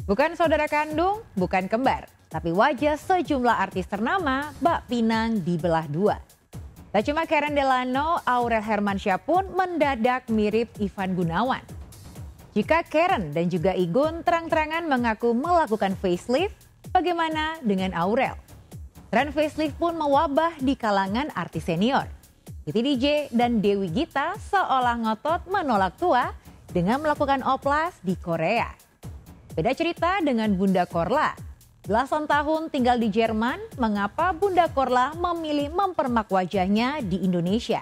Bukan saudara kandung, bukan kembar, tapi wajah sejumlah artis ternama bak pinang dibelah dua. Tak cuma Karen Delano, Aurel Hermansyah pun mendadak mirip Ivan Gunawan. Jika Karen dan juga Igun terang-terangan mengaku melakukan facelift, bagaimana dengan Aurel? Tren facelift pun mewabah di kalangan artis senior. Titi DJ dan Dewi Gita seolah ngotot menolak tua dengan melakukan oplas di Korea. Beda cerita dengan Bunda Korla. Belasan tahun tinggal di Jerman, mengapa Bunda Korla memilih mempermak wajahnya di Indonesia?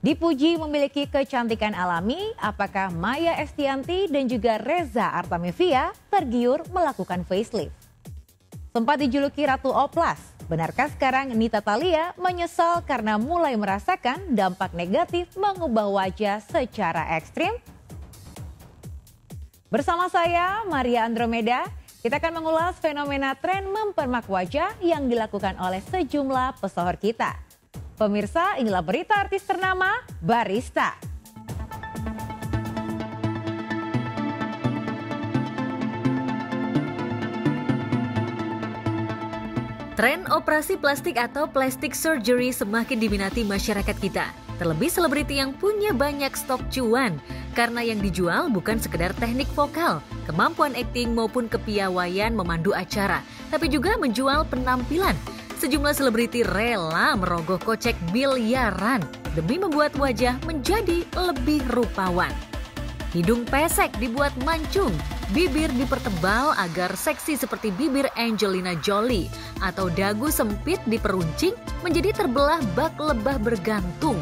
Dipuji memiliki kecantikan alami, apakah Maya Estianty dan juga Reza Artamevia tergiur melakukan facelift? Sempat dijuluki Ratu Oplas, benarkah sekarang Nita Thalia menyesal karena mulai merasakan dampak negatif mengubah wajah secara ekstrim? Bersama saya, Maria Andromeda, kita akan mengulas fenomena tren mempermak wajah yang dilakukan oleh sejumlah pesohor kita. Pemirsa, inilah berita artis ternama Barista. Tren operasi plastik atau plastic surgery semakin diminati masyarakat kita. Terlebih selebriti yang punya banyak stok cuan. Karena yang dijual bukan sekedar teknik vokal, kemampuan akting maupun kepiawaian memandu acara, tapi juga menjual penampilan. Sejumlah selebriti rela merogoh kocek miliaran demi membuat wajah menjadi lebih rupawan. Hidung pesek dibuat mancung, bibir dipertebal agar seksi seperti bibir Angelina Jolie, atau dagu sempit diperuncing menjadi terbelah bak lebah bergantung.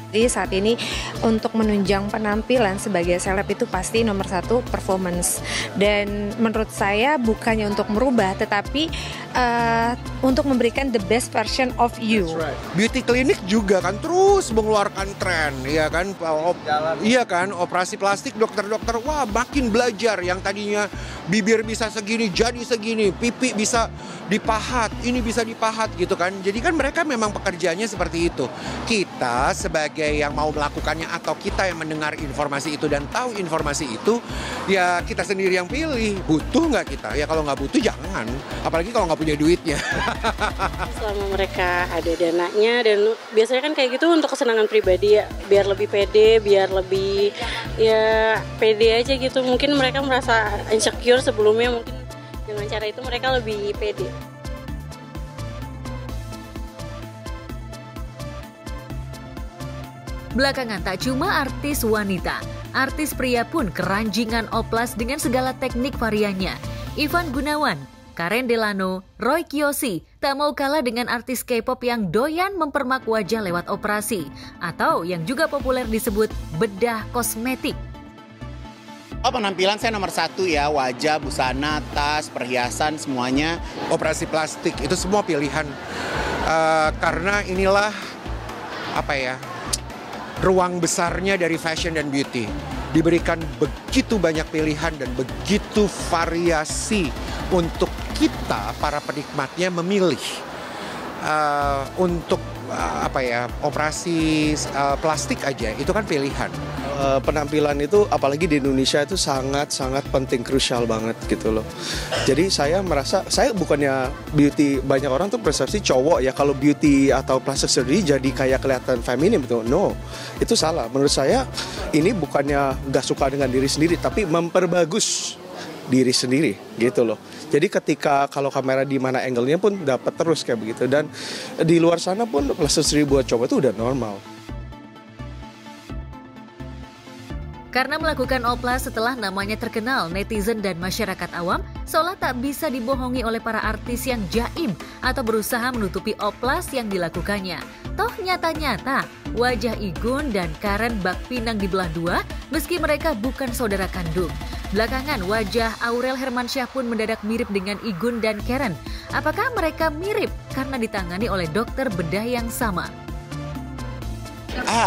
Jadi saat ini untuk menunjang penampilan sebagai seleb itu pasti nomor satu performance. Dan menurut saya bukannya untuk merubah tetapi untuk memberikan the best version of you. Right. Beauty clinic juga kan terus mengeluarkan tren, ya kan? Iya kan, operasi plastik dokter-dokter wah makin belajar, yang tadinya bibir bisa segini jadi segini, pipi bisa dipahat, ini bisa dipahat gitu kan. Jadi kan mereka memang pekerjaannya seperti itu. Kita sebagai yang mau melakukannya atau kita yang mendengar informasi itu dan tahu informasi itu, ya kita sendiri yang pilih. Butuh nggak kita? Ya kalau nggak butuh jangan. Apalagi kalau nggak punya duitnya. Selama mereka ada dananya, dan biasanya kan kayak gitu untuk kesenangan pribadi ya, biar lebih pede, biar lebih ya pede aja gitu. Mungkin mereka merasa insecure sebelumnya, mungkin dengan cara itu mereka lebih pede. Belakangan tak cuma artis wanita, artis pria pun keranjingan oplas dengan segala teknik variannya. Ivan Gunawan, Karen Delano, Roy Kiyoshi tak mau kalah dengan artis K-pop yang doyan mempermak wajah lewat operasi, atau yang juga populer disebut bedah kosmetik. Penampilan saya nomor satu ya, wajah, busana, tas, perhiasan, semuanya. Operasi plastik itu semua pilihan, karena inilah ruang besarnya dari fashion dan beauty. Diberikan begitu banyak pilihan dan begitu variasi untuk kita para penikmatnya memilih untuk operasi plastik aja itu kan pilihan. Penampilan itu apalagi di Indonesia itu sangat penting, krusial banget gitu loh. Jadi saya merasa, saya bukannya beauty, banyak orang tuh persepsi cowok ya kalau beauty atau plastic surgery jadi kayak kelihatan feminim gitu. No, itu salah. Menurut saya ini bukannya gak suka dengan diri sendiri, tapi memperbagus diri sendiri gitu loh. Jadi ketika kalau kamera di mana angle-nya pun dapat terus kayak begitu, dan di luar sana pun plastic surgery buat cowok itu udah normal. Karena melakukan oplas setelah namanya terkenal, netizen dan masyarakat awam seolah tak bisa dibohongi oleh para artis yang jaim atau berusaha menutupi oplas yang dilakukannya. Toh nyata-nyata wajah Igun dan Karen bak pinang dibelah dua meski mereka bukan saudara kandung. Belakangan wajah Aurel Hermansyah pun mendadak mirip dengan Igun dan Karen. Apakah mereka mirip karena ditangani oleh dokter bedah yang sama?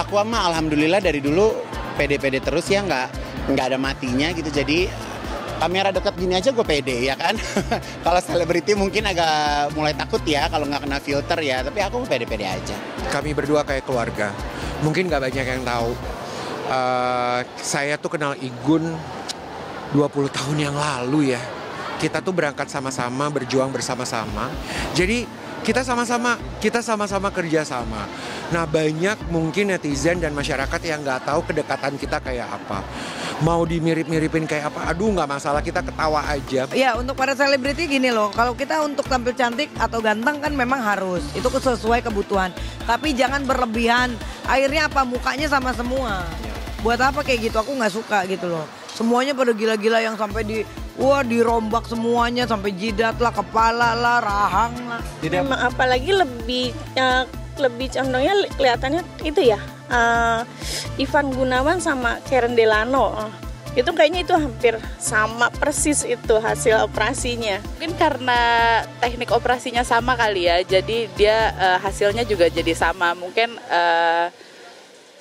Aku mah alhamdulillah dari dulu pede-pede terus ya, nggak ada matinya gitu. Jadi kamera dekat gini aja gue pede ya kan. Kalau selebriti mungkin agak mulai takut ya kalau nggak kena filter ya, tapi aku pede-pede aja. Kami berdua kayak keluarga, mungkin nggak banyak yang tahu. Saya tuh kenal Igun 20 tahun yang lalu ya. Kita tuh berangkat sama-sama, berjuang bersama-sama. Jadi kita sama-sama kerja sama. Nah, banyak mungkin netizen dan masyarakat yang nggak tahu kedekatan kita kayak apa. Mau dimirip-miripin kayak apa, aduh nggak masalah, kita ketawa aja. Ya, untuk para selebriti gini loh, kalau kita untuk tampil cantik atau ganteng kan memang harus, itu sesuai kebutuhan. Tapi jangan berlebihan, akhirnya apa, mukanya sama semua. Buat apa kayak gitu, aku nggak suka gitu loh. Semuanya pada gila-gila yang sampai dirombak semuanya, sampai jidat lah, kepala lah, rahang lah. Memang apalagi lebih condongnya kelihatannya itu ya, Ivan Gunawan sama Karen Delano. Itu kayaknya itu hampir sama persis itu hasil operasinya. Mungkin karena teknik operasinya sama kali ya, jadi dia hasilnya juga jadi sama. Mungkin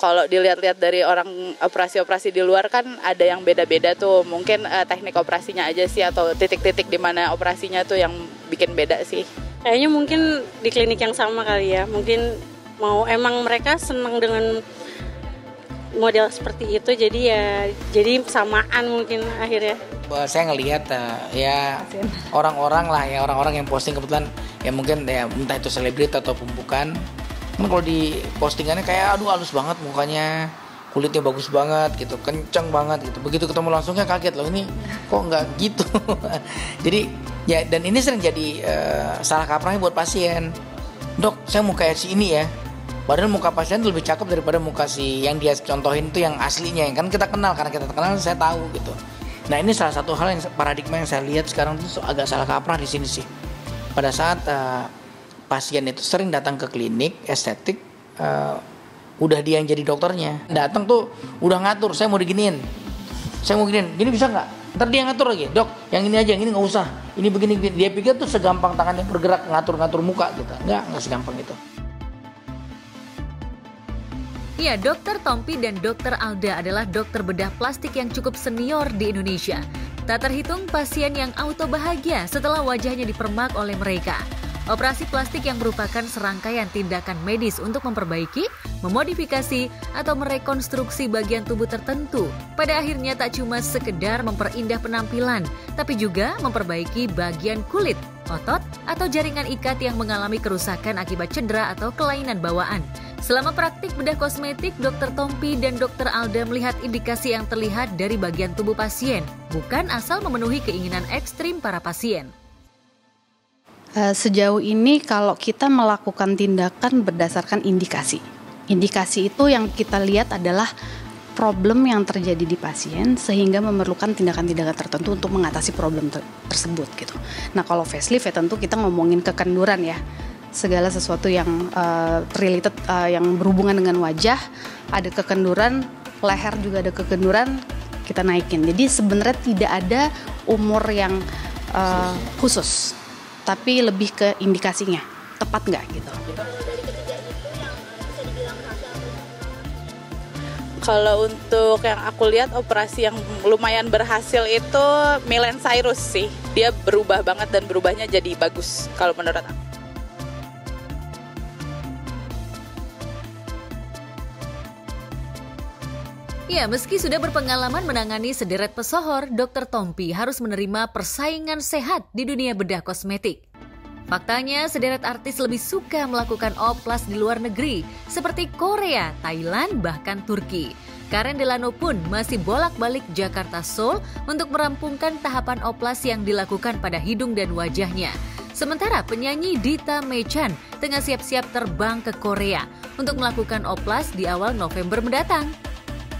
kalau dilihat-lihat dari orang operasi-operasi di luar kan ada yang beda-beda tuh. Mungkin teknik operasinya aja sih, atau titik-titik di mana operasinya tuh yang bikin beda sih. Kayaknya mungkin di klinik yang sama kali ya. Mungkin emang mereka senang dengan model seperti itu, jadi samaan mungkin akhirnya. Saya ngelihat ya orang-orang yang posting kebetulan ya, mungkin ya entah itu selebriti ataupun bukan. Kan kalau di postingannya kayak aduh halus banget mukanya, kulitnya bagus banget gitu, kenceng banget gitu. Begitu ketemu langsungnya kaget loh, ini kok nggak gitu. Jadi ya, dan ini sering jadi salah kaprahnya buat pasien. Dok, saya mau kayak si ini ya. Padahal muka pasien lebih cakep daripada muka si yang dia contohin itu yang aslinya, yang kan kita kenal, karena kita kenal saya tahu gitu. Nah, ini salah satu hal yang paradigma yang saya lihat sekarang itu agak salah kaprah di sini sih. Pada saat pasien itu sering datang ke klinik estetik, udah dia yang jadi dokternya, datang tuh udah ngatur, saya mau diginiin, gini bisa nggak? Ntar dia ngatur lagi, dok yang ini aja, yang ini nggak usah, ini begini. Dia pikir tuh segampang tangannya bergerak ngatur muka gitu, nggak segampang itu. Ya, Dr. Tompi dan Dr. Alda adalah dokter bedah plastik yang cukup senior di Indonesia. Tak terhitung pasien yang auto bahagia setelah wajahnya dipermak oleh mereka. Operasi plastik yang merupakan serangkaian tindakan medis untuk memperbaiki, memodifikasi, atau merekonstruksi bagian tubuh tertentu. Pada akhirnya tak cuma sekedar memperindah penampilan, tapi juga memperbaiki bagian kulit, otot, atau jaringan ikat yang mengalami kerusakan akibat cedera atau kelainan bawaan. Selama praktik bedah kosmetik, Dr. Tompi dan Dr. Alda melihat indikasi yang terlihat dari bagian tubuh pasien, bukan asal memenuhi keinginan ekstrim para pasien. Sejauh ini kalau kita melakukan tindakan berdasarkan indikasi. Indikasi itu yang kita lihat adalah problem yang terjadi di pasien sehingga memerlukan tindakan-tindakan tertentu untuk mengatasi problem tersebut gitu. Nah, kalau facelift ya tentu kita ngomongin kekenduran ya. Segala sesuatu yang related, yang berhubungan dengan wajah, ada kekenduran, leher juga ada kekenduran, kita naikin. Jadi sebenarnya tidak ada umur yang khusus, tapi lebih ke indikasinya, tepat nggak gitu. Kalau untuk yang aku lihat operasi yang lumayan berhasil itu Miley Cyrus sih. Dia berubah banget dan berubahnya jadi bagus kalau menurut aku. Ya, meski sudah berpengalaman menangani sederet pesohor, Dr. Tompi harus menerima persaingan sehat di dunia bedah kosmetik. Faktanya, sederet artis lebih suka melakukan oplas di luar negeri, seperti Korea, Thailand, bahkan Turki. Karen Delano pun masih bolak-balik Jakarta Seoul untuk merampungkan tahapan oplas yang dilakukan pada hidung dan wajahnya. Sementara penyanyi Dita Mechan tengah siap-siap terbang ke Korea untuk melakukan oplas di awal November mendatang.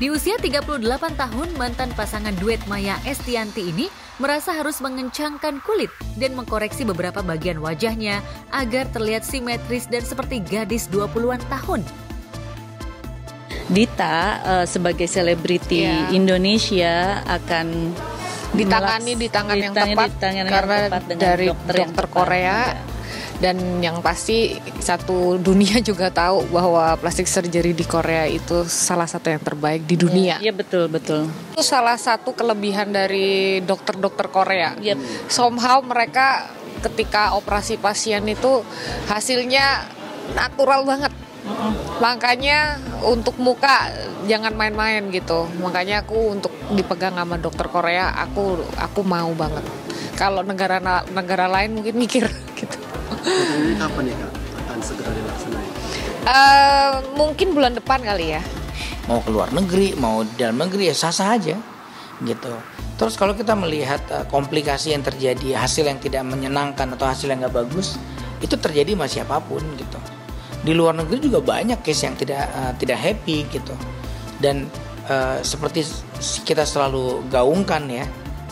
Di usia 38 tahun, mantan pasangan duet Maya Estianty ini merasa harus mengencangkan kulit dan mengkoreksi beberapa bagian wajahnya agar terlihat simetris dan seperti gadis 20-an tahun. Dita sebagai selebriti Indonesia akan ditangani di tangan yang tepat karena dari dokter Korea. Dan yang pasti satu dunia juga tahu bahwa plastik surgery di Korea itu salah satu yang terbaik di dunia. Iya, betul. Itu salah satu kelebihan dari dokter-dokter Korea. Somehow mereka ketika operasi pasien itu hasilnya natural banget. Makanya untuk muka jangan main-main gitu. Makanya aku untuk dipegang sama dokter Korea, aku mau banget. Kalau negara lain mungkin mikir gitu. Ini kapan ya Kak akan segera dilaksanakan? Mungkin bulan depan kali ya. Mau keluar negeri, mau di dalam negeri ya sah-sah aja gitu. Terus kalau kita melihat komplikasi yang terjadi, hasil yang tidak menyenangkan atau hasil yang nggak bagus, itu terjadi sama siapapun gitu. Di luar negeri juga banyak case yang tidak happy gitu. Dan seperti kita selalu gaungkan ya,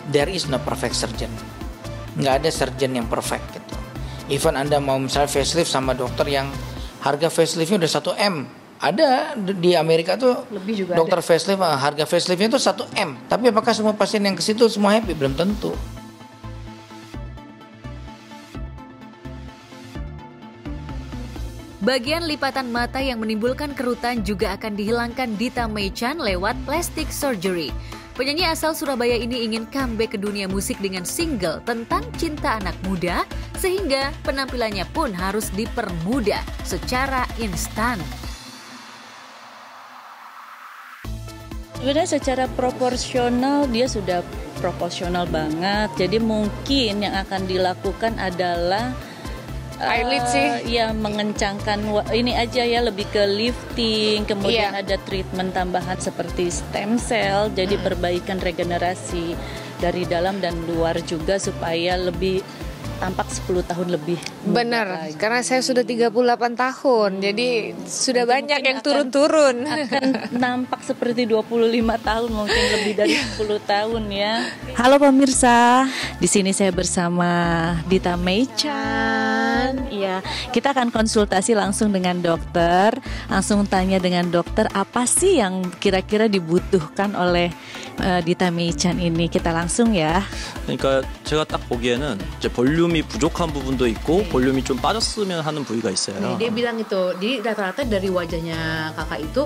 there is no perfect surgeon. Nggak ada surgeon yang perfect gitu. Even Anda mau misalnya facelift sama dokter yang harga faceliftnya udah 1 M. Ada di Amerika tuh lebih juga dokter ada. facelift, harga faceliftnya tuh 1 M. Tapi apakah semua pasien yang ke situ semua happy? Belum tentu. Bagian lipatan mata yang menimbulkan kerutan juga akan dihilangkan Dita Mei-chan lewat plastic surgery. Penyanyi asal Surabaya ini ingin comeback ke dunia musik dengan single tentang cinta anak muda, sehingga penampilannya pun harus dipermudah secara instan. Sebenarnya secara proporsional dia sudah proporsional banget. Jadi mungkin yang akan dilakukan adalah eyelid sih. Ya mengencangkan ini aja ya, lebih ke lifting, kemudian Iya. ada treatment tambahan seperti stem cell, jadi perbaikan regenerasi dari dalam dan luar juga supaya lebih tampak 10 tahun lebih. Benar, karena saya sudah 38 tahun, jadi sudah banyak yang turun-turun. Akan nampak seperti 25 tahun, mungkin lebih dari 10 tahun ya. Halo pemirsa, di sini saya bersama Dita Mei-chan. Ya, kita akan konsultasi langsung dengan dokter. Langsung tanya dengan dokter apa sih yang kira-kira dibutuhkan oleh Dita Mei-chan ini. Kita langsung ya. 그러니까 제가 딱 보기에는 이제 볼륨이 부족한 부분도 있고 볼륨이 좀 빠졌으면 하는 부위가 있어요. Nih, dia bilang itu, jadi rata-rata dari wajahnya kakak itu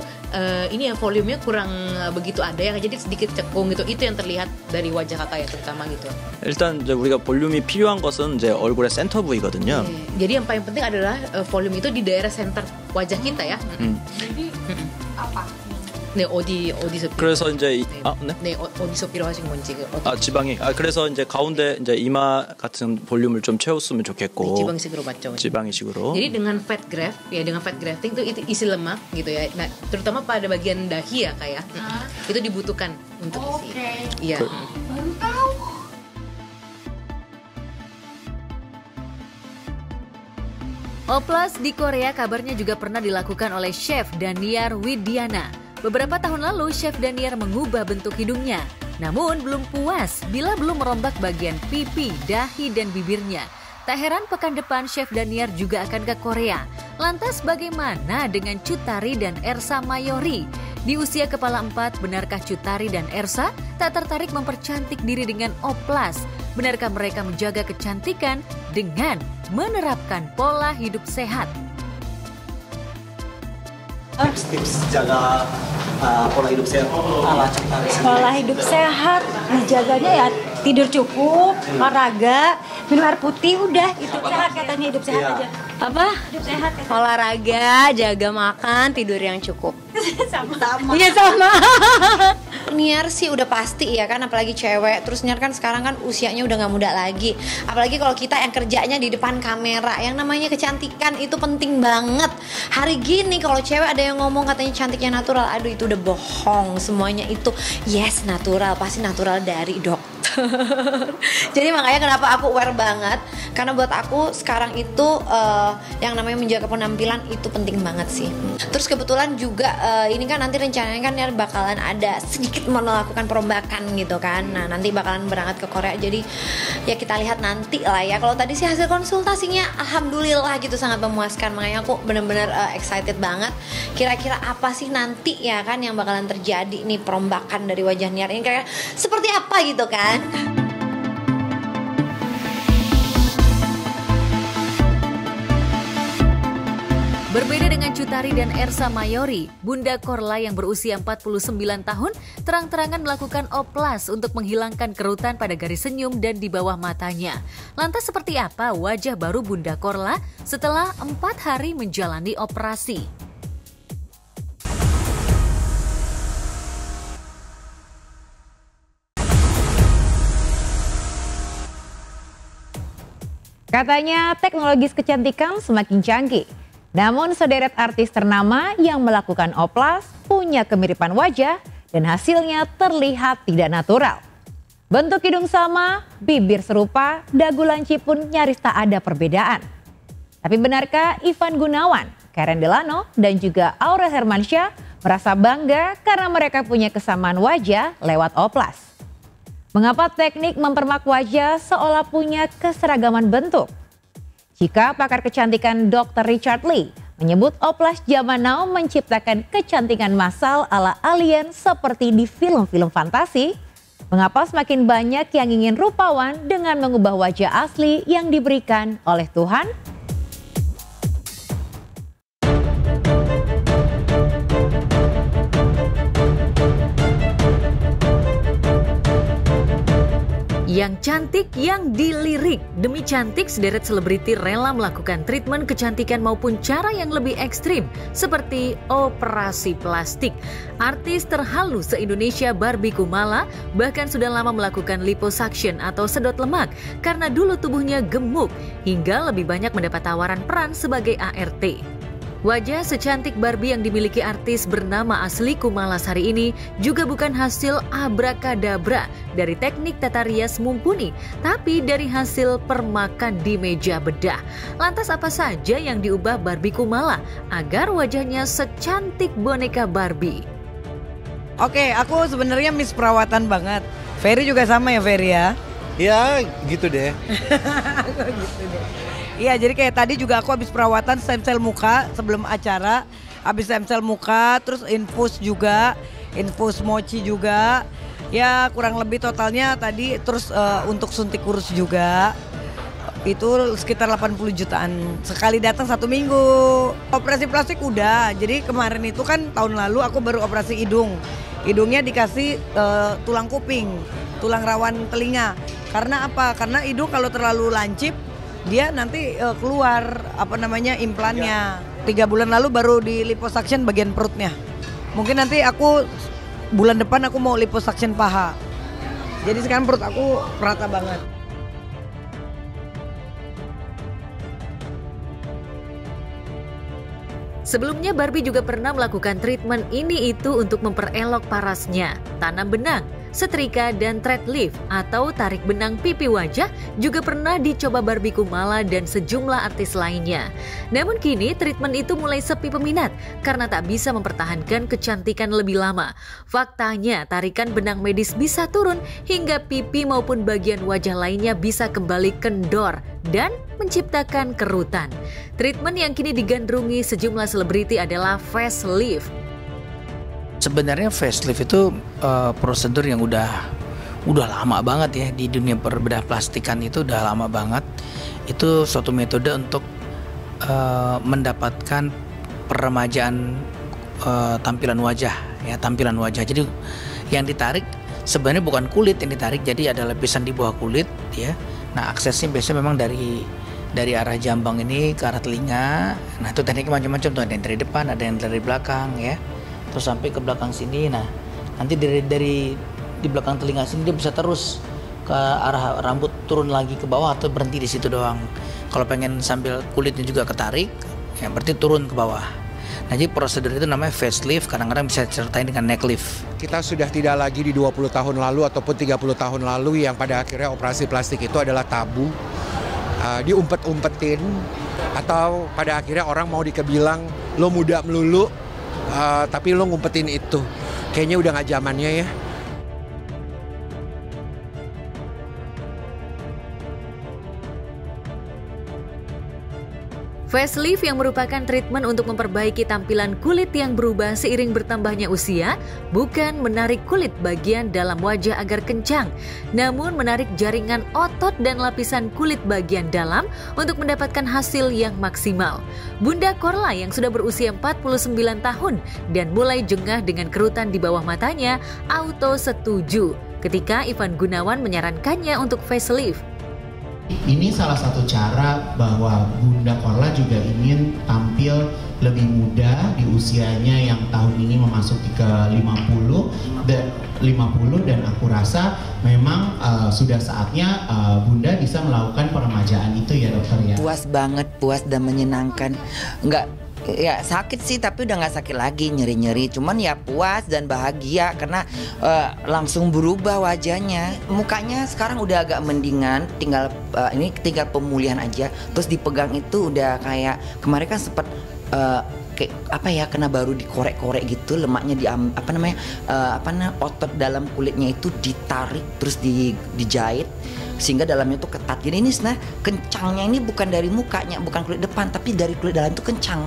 ini ya volumenya kurang begitu ada yang jadi sedikit cekung gitu. Itu yang terlihat dari wajah kakak ya terutama gitu. 일단 이제 우리가 볼륨이 필요한 것은 이제 얼굴의 센터 부위거든요. Jadi yang paling penting adalah volume itu di daerah center wajah kita ya. Jadi apa? 네, 어디 그래서 이제 네, 어디서 필요하신 건지. 지방이 그래서 이제 가운데 이제 이마 같은 볼륨을 좀 채웠으면 좋겠고. 지방식으로 맞죠. 지방이식으로. Jadi dengan fat graft ya, dengan fat grafting itu isi lemak gitu ya. Nah, terutama pada bagian dahi ya kayak itu dibutuhkan untuk isi. Iya. Baru tahu. Oplas di Korea kabarnya juga pernah dilakukan oleh Chef Daniar Widiana. Beberapa tahun lalu, Chef Daniar mengubah bentuk hidungnya. Namun belum puas bila belum merombak bagian pipi, dahi, dan bibirnya. Tak heran pekan depan Chef Daniar juga akan ke Korea. Lantas bagaimana dengan Cut Tari dan Ersa Mayori? Di usia kepala 4, benarkah Cut Tari dan Ersa tak tertarik mempercantik diri dengan oplas? Benarkah mereka menjaga kecantikan dengan menerapkan pola hidup sehat? Tips jaga pola hidup sehat ala Cut Tari. Pola hidup sehat, dijaganya ya tidur cukup, olahraga, minum air putih, udah itu sehat katanya, hidup sehat aja. Apa? Hidup sehat katanya. Olahraga, jaga makan, tidur yang cukup. sama. Iya sama. Niar sih udah pasti ya kan, apalagi cewek. Terus Niar kan sekarang kan usianya udah gak muda lagi. Apalagi kalau kita yang kerjanya di depan kamera, yang namanya kecantikan itu penting banget. Hari gini kalau cewek ada yang ngomong katanya cantiknya natural, aduh itu udah bohong. Semuanya itu yes natural, pasti natural dari dokter. Jadi makanya kenapa aku aware banget, karena buat aku sekarang itu yang namanya menjaga penampilan itu penting banget sih. Terus kebetulan juga ini kan nanti rencananya kan Niar bakalan ada sedikit melakukan perombakan gitu kan. Nah nanti bakalan berangkat ke Korea, jadi ya kita lihat nanti lah ya. Kalau tadi sih hasil konsultasinya alhamdulillah gitu sangat memuaskan. Makanya aku bener-bener excited banget. Kira-kira apa sih nanti ya kan yang bakalan terjadi nih perombakan dari wajah Niar ini, kira-kira seperti apa gitu kan. Berbeda dengan Cut Tari dan Ersa Mayori, Bunda Korla yang berusia 49 tahun terang-terangan melakukan oplas untuk menghilangkan kerutan pada garis senyum dan di bawah matanya. Lantas seperti apa wajah baru Bunda Korla setelah 4 hari menjalani operasi? Katanya teknologi kecantikan semakin canggih. Namun sederet artis ternama yang melakukan oplas punya kemiripan wajah dan hasilnya terlihat tidak natural. Bentuk hidung sama, bibir serupa, dagu lancip pun nyaris tak ada perbedaan. Tapi benarkah Ivan Gunawan, Karen Delano, dan juga Aurel Hermansyah merasa bangga karena mereka punya kesamaan wajah lewat oplas? Mengapa teknik mempermak wajah seolah punya keseragaman bentuk? Jika pakar kecantikan Dr. Richard Lee menyebut oplas zaman now menciptakan kecantikan massal ala alien seperti di film-film fantasi, mengapa semakin banyak yang ingin rupawan dengan mengubah wajah asli yang diberikan oleh Tuhan? Yang cantik, yang dilirik. Demi cantik, sederet selebriti rela melakukan treatment kecantikan maupun cara yang lebih ekstrim, seperti operasi plastik. Artis terhalu se-Indonesia Barbie Kumala bahkan sudah lama melakukan liposuction atau sedot lemak karena dulu tubuhnya gemuk, hingga lebih banyak mendapat tawaran peran sebagai ART. Wajah secantik Barbie yang dimiliki artis bernama asli Kumala Sari ini juga bukan hasil abrakadabra dari teknik tata rias mumpuni, tapi dari hasil permakan di meja bedah. Lantas apa saja yang diubah Barbie Kumala agar wajahnya secantik boneka Barbie? Oke, aku sebenarnya miss perawatan banget. Ferry juga sama ya, Ferry ya? Ya gitu deh. Gitu deh. Iya, jadi kayak tadi juga aku habis perawatan stem cell muka sebelum acara. Habis stem cell muka, terus infus juga, infus mochi juga. Ya kurang lebih totalnya tadi, terus untuk suntik kurus juga. Itu sekitar 80 jutaan. Sekali datang 1 minggu. Operasi plastik udah, jadi kemarin itu kan tahun lalu aku baru operasi hidung. Hidungnya dikasih tulang kuping, tulang rawan telinga. Karena apa? Karena hidung kalau terlalu lancip, dia nanti keluar implannya. 3 bulan lalu baru di liposuction bagian perutnya. Mungkin nanti aku bulan depan aku mau liposuction paha. Jadi sekarang perut aku rata banget. Sebelumnya Barbie juga pernah melakukan treatment ini itu untuk memperelok parasnya, tanam benang, setrika, dan thread lift atau tarik benang pipi wajah juga pernah dicoba Barbie Kumala dan sejumlah artis lainnya. Namun kini treatment itu mulai sepi peminat karena tak bisa mempertahankan kecantikan lebih lama. Faktanya tarikan benang medis bisa turun hingga pipi maupun bagian wajah lainnya bisa kembali kendor dan menciptakan kerutan. Treatment yang kini digandrungi sejumlah selebriti adalah facelift. Sebenarnya facelift itu prosedur yang udah lama banget ya di dunia berbedah plastikan, itu udah lama banget. Itu suatu metode untuk mendapatkan peremajaan tampilan wajah ya, tampilan wajah. Jadi yang ditarik sebenarnya bukan kulit yang ditarik, jadi ada lapisan di bawah kulit ya. Nah aksesnya biasanya memang dari arah jambang ini ke arah telinga. Nah itu tekniknya macam-macam tuh, ada yang dari depan, ada yang dari belakang ya. Terus sampai ke belakang sini. Nah nanti dari di belakang telinga sini dia bisa terus ke arah rambut turun lagi ke bawah atau berhenti di situ doang. Kalau pengen sambil kulitnya juga ketarik ya berarti turun ke bawah. Nah jadi prosedur itu namanya facelift, kadang-kadang bisa disertai dengan neck lift. Kita sudah tidak lagi di 20 tahun lalu ataupun 30 tahun lalu yang pada akhirnya operasi plastik itu adalah tabu, diumpet-umpetin, atau pada akhirnya orang mau dikebilang lo muda melulu, tapi lo ngumpetin itu. Kayaknya udah gak zamannya ya. Facelift yang merupakan treatment untuk memperbaiki tampilan kulit yang berubah seiring bertambahnya usia, bukan menarik kulit bagian dalam wajah agar kencang, namun menarik jaringan otot dan lapisan kulit bagian dalam untuk mendapatkan hasil yang maksimal. Bunda Korla yang sudah berusia 49 tahun dan mulai jengah dengan kerutan di bawah matanya, auto setuju ketika Ivan Gunawan menyarankannya untuk facelift. Ini salah satu cara bahwa Bunda Korla juga ingin tampil lebih muda di usianya yang tahun ini memasuki ke 50 dan aku rasa memang sudah saatnya Bunda bisa melakukan peremajaan itu ya dokter ya. Puas banget, puas dan menyenangkan. Nggak, ya sakit sih tapi udah nggak sakit lagi, nyeri-nyeri, cuman ya puas dan bahagia karena langsung berubah wajahnya. Mukanya sekarang udah agak mendingan, tinggal pemulihan aja. Terus dipegang itu udah kayak kemarin kan sempet kayak apa ya, kena baru dikorek-korek gitu, lemaknya otot dalam kulitnya itu ditarik terus dijahit sehingga dalamnya tuh ketat. Jadi ini sebenarnya kencangnya ini bukan dari mukanya, bukan kulit depan, tapi dari kulit dalam itu kencang.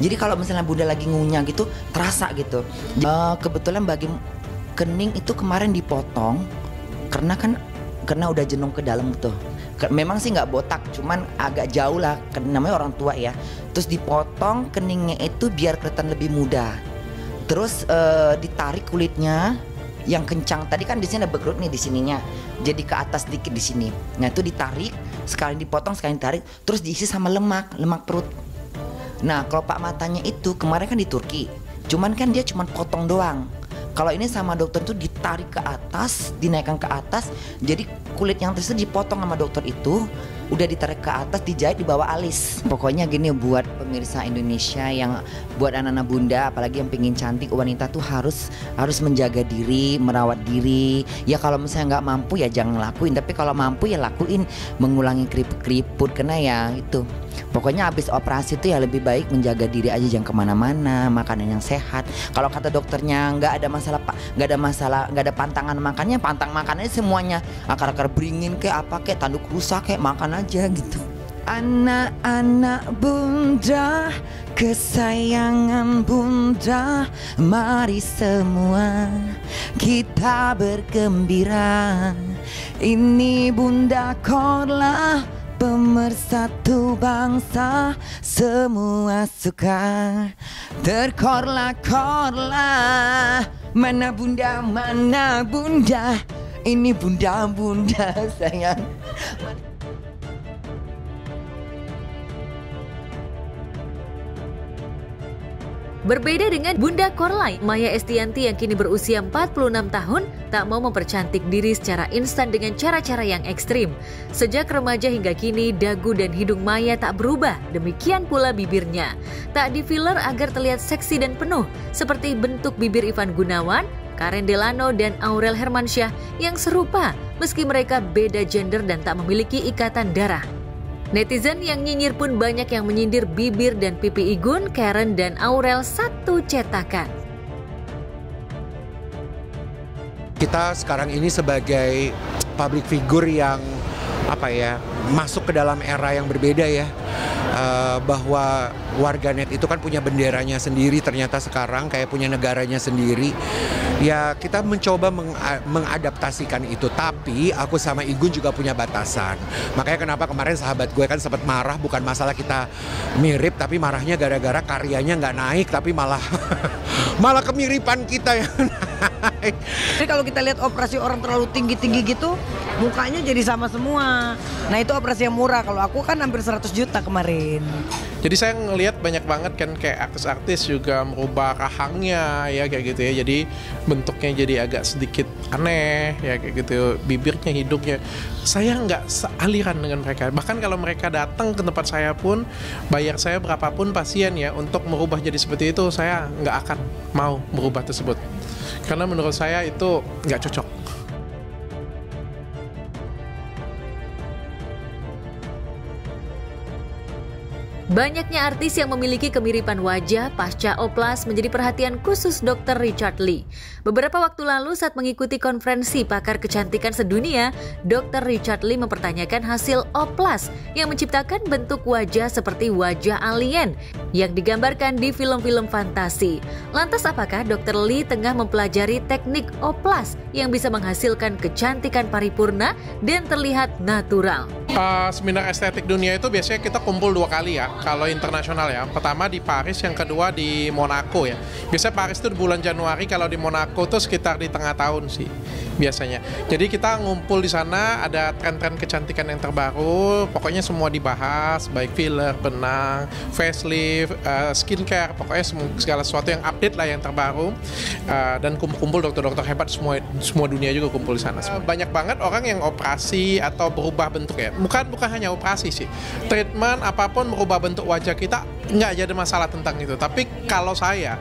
Jadi kalau misalnya Bunda lagi ngunyah gitu terasa gitu. Kebetulan bagi kening itu kemarin dipotong karena udah jenong ke dalam tuh. Memang sih nggak botak, cuman agak jauh lah, namanya orang tua ya. Terus dipotong keningnya itu biar kelihatan lebih muda. Terus ditarik kulitnya yang kencang. Tadi kan di sini ada berkerut nih di sininya, jadi ke atas dikit di sini. Nah itu ditarik, sekali dipotong, sekali ditarik, terus diisi sama lemak perut. Nah kelopak matanya itu kemarin kan di Turki, cuman kan dia cuman potong doang. Kalau ini sama dokter itu ditarik ke atas, dinaikkan ke atas, jadi kulit yang tersebut dipotong sama dokter itu, udah ditarik ke atas, dijahit di bawah alis. Pokoknya gini buat pemirsa Indonesia, yang buat anak-anak Bunda, apalagi yang pengen cantik, wanita tuh harus menjaga diri, merawat diri. Ya kalau misalnya nggak mampu ya jangan lakuin, tapi kalau mampu ya lakuin, mengulangi keriput karena ya itu. Pokoknya habis operasi itu ya lebih baik menjaga diri aja, jangan kemana-mana, makanan yang sehat. Kalau kata dokternya nggak ada masalah, nggak ada pantangan makannya, pantang makannya semuanya, akar-akar beringin kayak apa kayak tanduk rusak kayak makan aja gitu. Anak-anak Bunda, kesayangan Bunda, mari semua kita bergembira. Ini Bunda Korla, pemersatu bangsa, semua suka terkorla-korla. Mana Bunda, ini Bunda sayang. Berbeda dengan Bunda Korla, Maya Estianti yang kini berusia 46 tahun tak mau mempercantik diri secara instan dengan cara-cara yang ekstrim. Sejak remaja hingga kini, dagu dan hidung Maya tak berubah, demikian pula bibirnya. Tak di-filler agar terlihat seksi dan penuh, seperti bentuk bibir Ivan Gunawan, Karen Delano, dan Aurel Hermansyah yang serupa, meski mereka beda gender dan tak memiliki ikatan darah. Netizen yang nyinyir pun banyak yang menyindir bibir dan pipi Igun, Karen, dan Aurel satu cetakan. Kita sekarang ini sebagai public figure yang masuk ke dalam era yang berbeda ya, bahwa warganet itu kan punya benderanya sendiri, ternyata sekarang kayak punya negaranya sendiri. Ya kita mencoba mengadaptasikan itu, tapi aku sama Igun juga punya batasan. Makanya kenapa kemarin sahabat gue kan sempat marah, bukan masalah kita mirip, tapi marahnya gara-gara karyanya nggak naik, tapi malah kemiripan kita yang naik. Jadi kalau kita lihat operasi orang terlalu tinggi-tinggi gitu, mukanya jadi sama semua. Nah itu operasi yang murah, kalau aku kan hampir 100 juta kemarin. Jadi saya ngelihat banyak banget kan kayak artis-artis juga merubah rahangnya ya kayak gitu ya. Jadi bentuknya jadi agak sedikit aneh ya kayak gitu, bibirnya, hidungnya. Saya nggak sealiran dengan mereka. Bahkan kalau mereka datang ke tempat saya pun, bayar saya berapapun pasien ya untuk merubah jadi seperti itu, saya nggak akan mau merubah tersebut. Karena menurut saya itu nggak cocok. Banyaknya artis yang memiliki kemiripan wajah pasca oplas menjadi perhatian khusus Dr. Richard Lee. Beberapa waktu lalu saat mengikuti konferensi pakar kecantikan sedunia, Dr. Richard Lee mempertanyakan hasil oplas yang menciptakan bentuk wajah seperti wajah alien yang digambarkan di film-film fantasi. Lantas apakah Dr. Lee tengah mempelajari teknik oplas yang bisa menghasilkan kecantikan paripurna dan terlihat natural? Seminar estetik dunia itu biasanya kita kumpul 2 kali ya, kalau internasional ya. Pertama di Paris, yang kedua di Monaco ya. Biasanya Paris itu di bulan Januari, kalau di Monaco tuh sekitar di tengah tahun sih. biasanya. Jadi kita ngumpul di sana, ada tren-tren kecantikan yang terbaru, pokoknya semua dibahas, baik filler, benang, facelift, skincare, pokoknya segala sesuatu yang update lah yang terbaru. Dan kumpul dokter-dokter hebat semua dunia juga kumpul di sana. Banyak banget orang yang operasi atau berubah bentuk ya. Bukan hanya operasi sih. Treatment apapun merubah bentuk wajah kita nggak jadi masalah tentang itu. Tapi kalau saya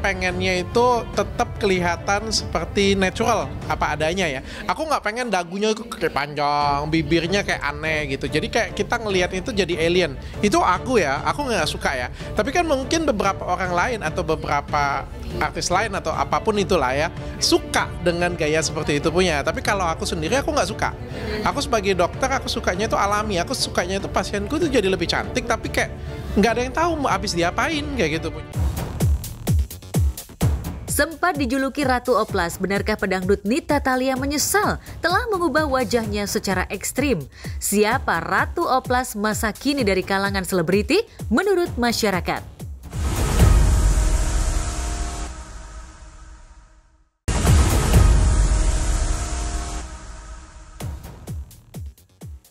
pengennya itu tetap kelihatan seperti natural apa adanya ya. Aku nggak pengen dagunya kayak panjang, bibirnya kayak aneh gitu. Jadi kayak kita ngelihat itu jadi alien. Itu aku nggak suka ya. Tapi kan mungkin beberapa orang lain atau beberapa artis lain atau apapun itulah ya suka dengan gaya seperti itu punya. Tapi kalau aku sendiri aku nggak suka. Aku sebagai dokter aku sukanya itu alami. Aku sukanya itu pasienku itu jadi lebih cantik tapi kayak nggak ada yang tahu mau habis diapain kayak gitu. Sempat dijuluki Ratu Oplas, benarkah pedangdut Nita Thalia menyesal telah mengubah wajahnya secara ekstrim? Siapa Ratu Oplas masa kini dari kalangan selebriti menurut masyarakat?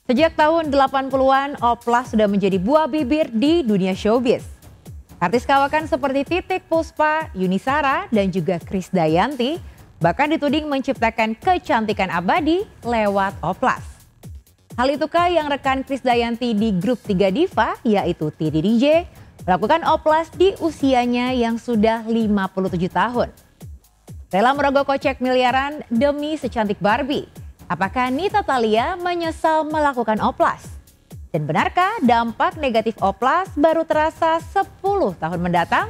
Sejak tahun 80-an, Oplas sudah menjadi buah bibir di dunia showbiz. Artis kawakan seperti Titiek Puspa, Yuni Shara, dan juga Krisdayanti bahkan dituding menciptakan kecantikan abadi lewat Oplas. Hal itukah yang rekan Krisdayanti di grup 3 diva, yaitu Titi DJ, melakukan Oplas di usianya yang sudah 57 tahun. Rela merogoh kocek miliaran demi secantik Barbie. Apakah Nita Thalia menyesal melakukan Oplas? Dan benarkah dampak negatif Oplas baru terasa 10 tahun mendatang?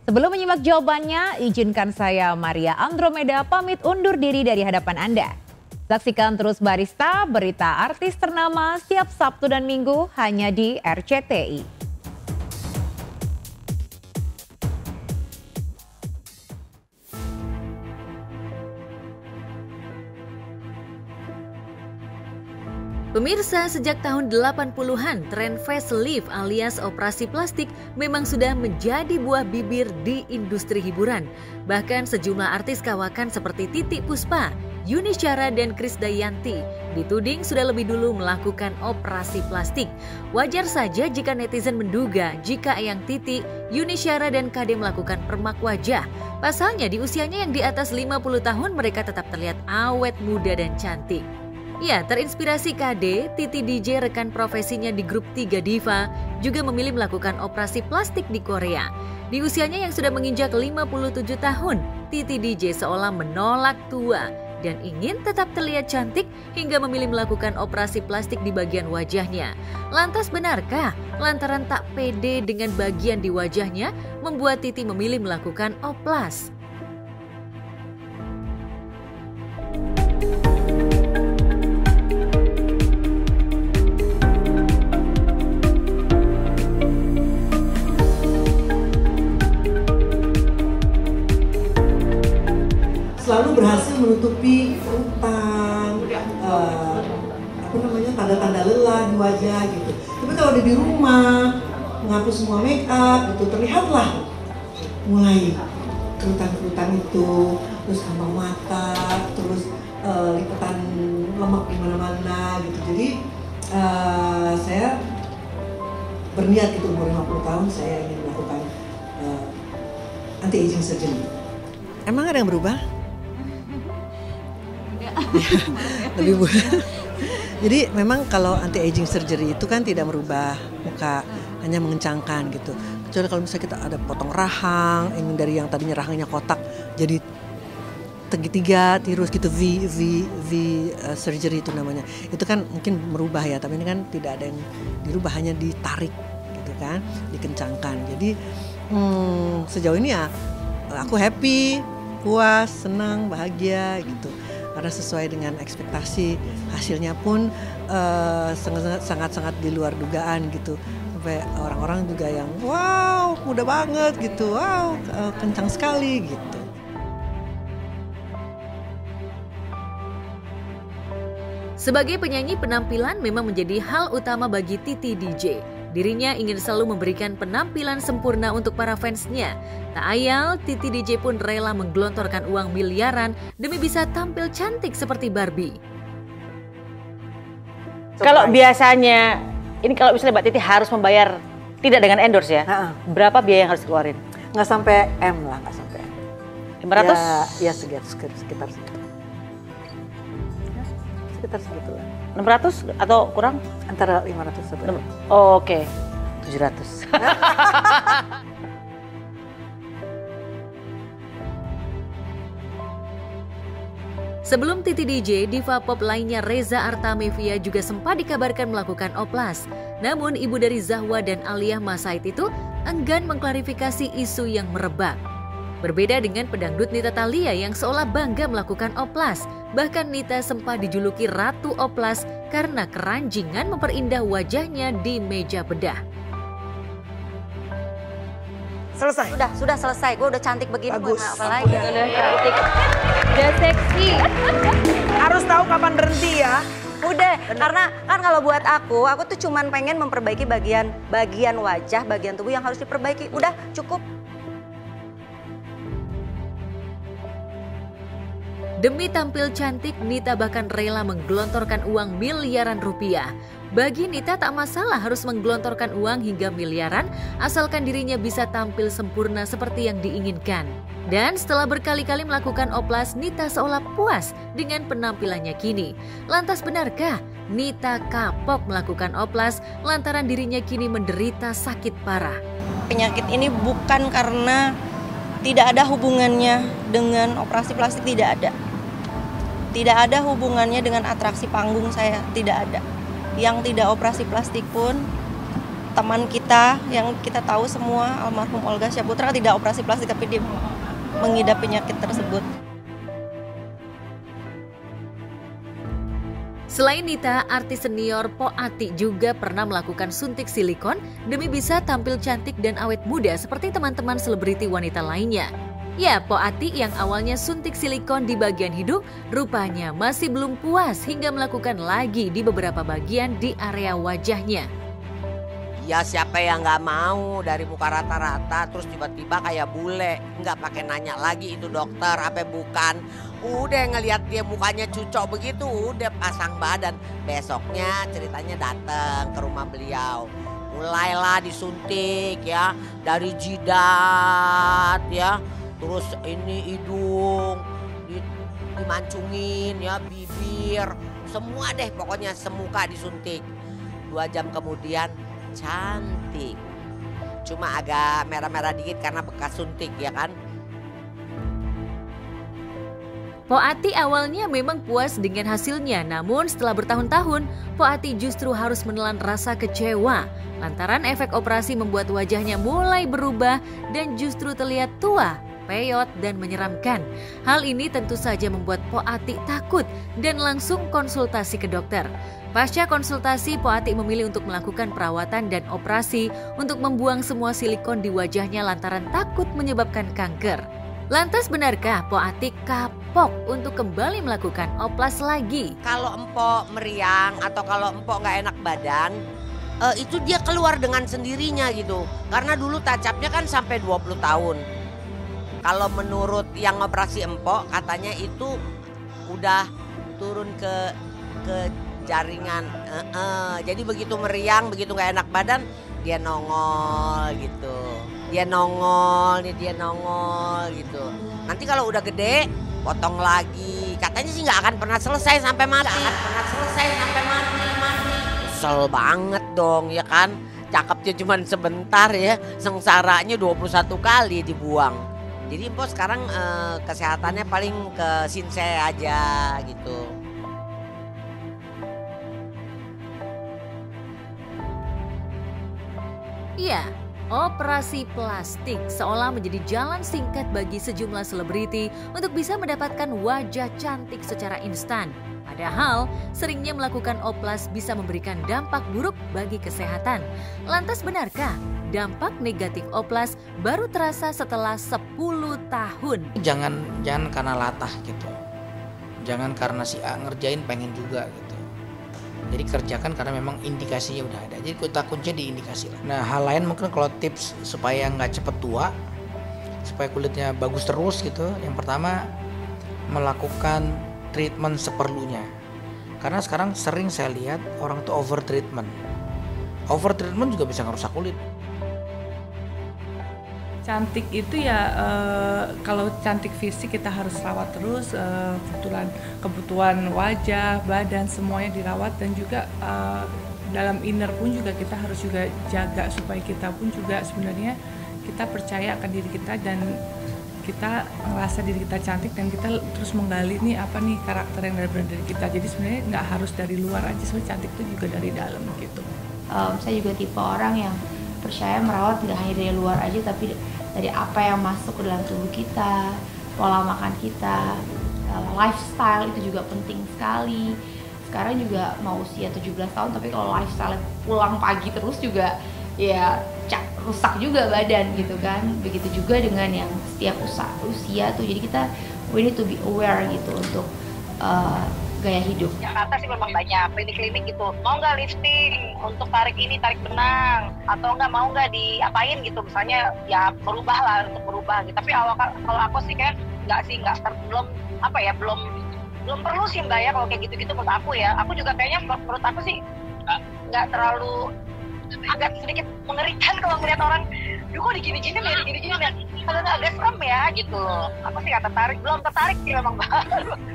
Sebelum menyimak jawabannya, izinkan saya Maria Andromeda pamit undur diri dari hadapan Anda. Saksikan terus Barista, berita artis ternama setiap Sabtu dan Minggu hanya di RCTI. Pemirsa, sejak tahun 80-an, tren facelift alias operasi plastik memang sudah menjadi buah bibir di industri hiburan. Bahkan sejumlah artis kawakan seperti Titiek Puspa, Yuni Shara, dan Krisdayanti dituding sudah lebih dulu melakukan operasi plastik. Wajar saja jika netizen menduga jika Eyang Titi, Yuni Shara, dan KD melakukan permak wajah. Pasalnya di usianya yang di atas 50 tahun mereka tetap terlihat awet muda dan cantik. Ya, terinspirasi KD, Titi DJ rekan profesinya di grup 3 diva juga memilih melakukan operasi plastik di Korea. Di usianya yang sudah menginjak 57 tahun, Titi DJ seolah menolak tua dan ingin tetap terlihat cantik hingga memilih melakukan operasi plastik di bagian wajahnya. Lantas benarkah lantaran tak pede dengan bagian di wajahnya membuat Titi memilih melakukan oplas? Selalu berhasil menutupi utang, tanda-tanda lelah di wajah gitu. Tapi kalau udah di rumah, menghapus semua make up, itu terlihatlah mulai kerutan-kerutan itu, terus kantong mata, terus lipatan lemak di mana-mana gitu. Jadi saya berniat itu umur 50 tahun saya ingin melakukan anti-aging surgery. Emang ada yang berubah? Lebih jadi memang kalau anti-aging surgery itu kan tidak merubah muka, hanya mengencangkan gitu. Kecuali kalau misalnya kita ada potong rahang, yang dari yang tadinya rahangnya kotak jadi segitiga, tirus gitu, V surgery itu namanya. Itu kan mungkin merubah ya, tapi ini kan tidak ada yang dirubah, hanya ditarik gitu kan, dikencangkan. Jadi sejauh ini ya aku happy, puas, senang, bahagia gitu. Karena sesuai dengan ekspektasi, hasilnya pun sangat-sangat di luar dugaan gitu. Sampai orang-orang juga yang wow muda banget gitu, wow kencang sekali gitu. Sebagai penyanyi, penampilan memang menjadi hal utama bagi Titi DJ. Dirinya ingin selalu memberikan penampilan sempurna untuk para fansnya. Tak ayal, Titi DJ pun rela menggelontorkan uang miliaran demi bisa tampil cantik seperti Barbie. Kalau biasanya, ini kalau misalnya Mbak Titi harus membayar tidak dengan endorse ya, berapa biaya yang harus dikeluarin? Nggak sampai M lah, nggak sampai M. 500? Ya sekitar segitu. Sekitar segitu lah. 600 atau kurang? Antara 500 sampai. Oh, oke. 700. Sebelum Titi DJ, diva pop lainnya Reza Artamevia juga sempat dikabarkan melakukan oplas. Namun ibu dari Zahwa dan Aliyah Masaid itu enggan mengklarifikasi isu yang merebak. Berbeda dengan pedangdut Nita Thalia yang seolah bangga melakukan oplas. Bahkan Nita sempat dijuluki Ratu Oplas karena keranjingan memperindah wajahnya di meja bedah. Selesai. Sudah selesai. Gue udah cantik begini. Bagus. Apa lagi? Udah cantik. Udah seksi. Harus tahu kapan berhenti ya. Udah, karena kan kalau buat aku tuh cuman pengen memperbaiki bagian wajah, bagian tubuh yang harus diperbaiki. Udah cukup. Demi tampil cantik, Nita bahkan rela menggelontorkan uang miliaran rupiah. Bagi Nita tak masalah harus menggelontorkan uang hingga miliaran, asalkan dirinya bisa tampil sempurna seperti yang diinginkan. Dan setelah berkali-kali melakukan oplas, Nita seolah puas dengan penampilannya kini. Lantas benarkah Nita kapok melakukan oplas lantaran dirinya kini menderita sakit parah? Penyakit ini bukan karena tidak ada hubungannya dengan operasi plastik, tidak ada. Tidak ada hubungannya dengan atraksi panggung saya, tidak ada. Yang tidak operasi plastik pun teman kita yang kita tahu semua, almarhum Olga Syahputra tidak operasi plastik tapi dia mengidap penyakit tersebut. Selain Nita, artis senior Po Ati juga pernah melakukan suntik silikon demi bisa tampil cantik dan awet muda seperti teman-teman selebriti wanita lainnya. Ya, Po Ati yang awalnya suntik silikon di bagian hidung, rupanya masih belum puas hingga melakukan lagi di beberapa bagian di area wajahnya. Ya siapa yang nggak mau dari muka rata-rata terus tiba-tiba kayak bule, nggak pakai nanya lagi itu dokter apa bukan. Udah ngelihat dia mukanya cucok begitu, udah pasang badan. Besoknya ceritanya datang ke rumah beliau. Mulailah disuntik ya, dari jidat ya. Terus ini hidung, dimancungin ya, bibir, semua deh pokoknya semuka disuntik. 2 jam kemudian cantik. Cuma agak merah-merah dikit karena bekas suntik ya kan. Po Ati awalnya memang puas dengan hasilnya, namun setelah bertahun-tahun, Po Ati justru harus menelan rasa kecewa. Lantaran efek operasi membuat wajahnya mulai berubah dan justru terlihat tua, peyot dan menyeramkan. Hal ini tentu saja membuat Po Ati takut dan langsung konsultasi ke dokter. Pasca konsultasi, Po Ati memilih untuk melakukan perawatan dan operasi untuk membuang semua silikon di wajahnya lantaran takut menyebabkan kanker. Lantas benarkah Po Ati kapok untuk kembali melakukan oplas lagi? Kalau empok meriang atau kalau empok nggak enak badan, itu dia keluar dengan sendirinya gitu. Karena dulu touch-up-nya kan sampai 20 tahun. Kalau menurut yang operasi empok katanya itu udah turun ke jaringan. Jadi begitu meriang, begitu nggak enak badan, dia nongol gitu. Dia nongol gitu. Nanti kalau udah gede, potong lagi. Katanya sih nggak akan pernah selesai sampai mati. Kesel banget dong ya kan. Cakepnya cuma sebentar ya, sengsaranya 21 kali dibuang. Jadi Empok sekarang kesehatannya paling ke Sinsei aja gitu. Iya, operasi plastik seolah menjadi jalan singkat bagi sejumlah selebriti untuk bisa mendapatkan wajah cantik secara instan. Padahal, seringnya melakukan oplas bisa memberikan dampak buruk bagi kesehatan. Lantas benarkah dampak negatif oplas baru terasa setelah 10 tahun? Jangan karena latah gitu. Jangan karena si A ngerjain pengen juga gitu. Jadi kerjakan karena memang indikasinya udah ada. Jadi kita kunci di indikasi lah. Nah hal lain mungkin kalau tips supaya nggak cepet tua, supaya kulitnya bagus terus gitu. Yang pertama melakukan treatment seperlunya. Karena sekarang sering saya lihat orang tuh over treatment. Over treatment juga bisa ngerusak kulit. Cantik itu ya kalau cantik fisik kita harus rawat terus, kebutuhan wajah, badan semuanya dirawat, dan juga dalam inner pun juga kita harus juga jaga supaya kita pun juga sebenarnya kita percaya akan diri kita dan kita ngerasa diri kita cantik dan kita terus menggali nih apa nih karakter yang dari diri kita. Jadi sebenarnya nggak harus dari luar aja, sebenarnya cantik itu juga dari dalam gitu. Saya juga tipe orang yang percaya merawat nggak hanya dari luar aja tapi dari apa yang masuk ke dalam tubuh kita, pola makan kita, lifestyle itu juga penting sekali. Sekarang juga mau usia 17 tahun tapi kalau lifestyle pulang pagi terus juga ya rusak juga badan gitu kan. Begitu juga dengan yang setiap usia tuh, jadi kita we need to be aware gitu untuk gaya hidup. Jakarta sih memang banyak klinik-klinik gitu. Mau nggak lifting untuk tarik ini, tarik benang, atau nggak mau nggak diapain gitu. Misalnya ya merubah lah untuk merubah gitu. Tapi kalau aku sih kayak belum perlu sih Mbak ya kalau kayak gitu-gitu menurut aku ya. Aku juga kayaknya menurut aku sih nggak terlalu, agak sedikit mengerikan kalau ngeliat orang, duh kok digini-gini ya, kalau agak serem ya gitu loh. Aku sih nggak tertarik, belum tertarik sih memang Mbak.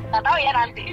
Nggak tahu ya nanti.